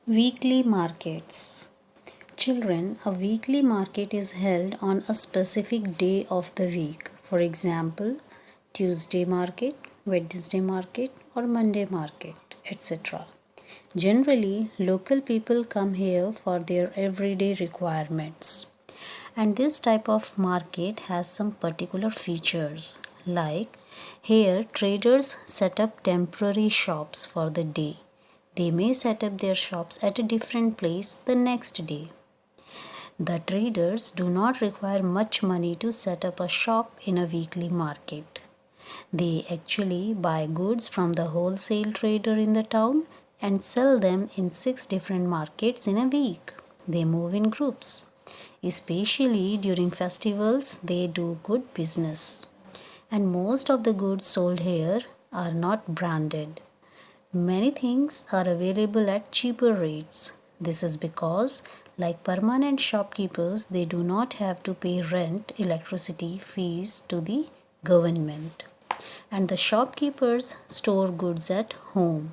Weekly markets. Children, a weekly market is held on a specific day of the week. For example, Tuesday market, Wednesday market, or Monday market, etc. Generally, local people come here for their everyday requirements. And this type of market has some particular features like here traders set up temporary shops for the day. They may set up their shops at a different place the next day. The traders do not require much money to set up a shop in a weekly market. They actually buy goods from the wholesale trader in the town and sell them in 6 different markets in a week. They move in groups. Especially during festivals, they do good business. And most of the goods sold here are not branded. Many things are available at cheaper rates. This is because, like permanent shopkeepers, they do not have to pay rent, electricity, fees to the government. And the shopkeepers store goods at home.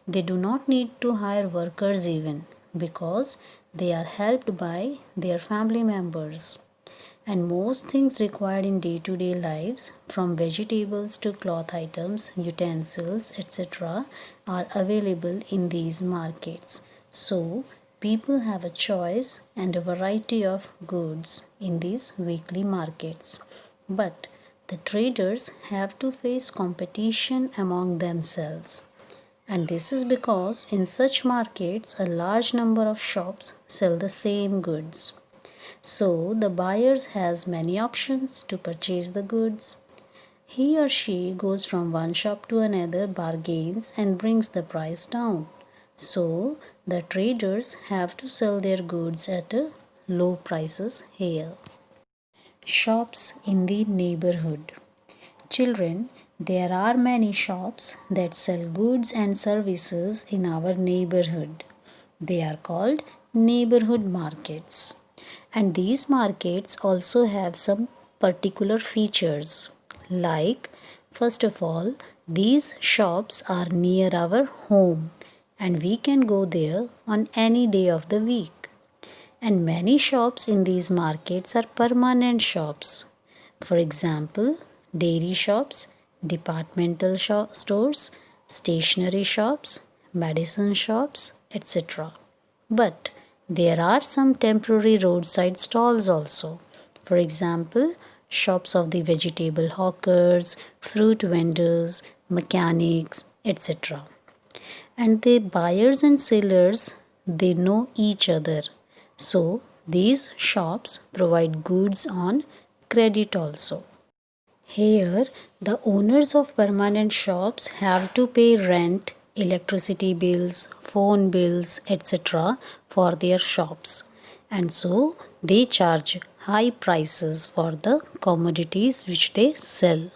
They do not need to hire workers even because they are helped by their family members. And most things required in day to day lives, from vegetables to cloth items, utensils, etc., are available in these markets. So, people have a choice and a variety of goods in these weekly markets. But the traders have to face competition among themselves. And this is because in such markets, a large number of shops sell the same goods. So the buyers has many options to purchase the goods. He or she goes from one shop to another, bargains and brings the price down. So the traders have to sell their goods at a low prices here. Shops in the neighborhood. Children, there are many shops that sell goods and services in our neighborhood. They are called neighborhood markets. And these markets also have some particular features. Like, first of all, these shops are near our home and we can go there on any day of the week. And many shops in these markets are permanent shops. For example, dairy shops, departmental stores, stationery shops, medicine shops, etc. But there are some temporary roadside stalls also. For example, shops of the vegetable hawkers, fruit vendors, mechanics, etc. And the buyers and sellers, they know each other. So these shops provide goods on credit also. Here, the owners of permanent shops have to pay rent, electricity bills, phone bills, etc. for their shops. And so they charge high prices for the commodities which they sell.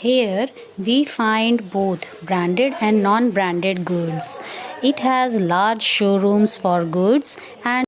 Here we find both branded and non branded goods. It has large showrooms for goods and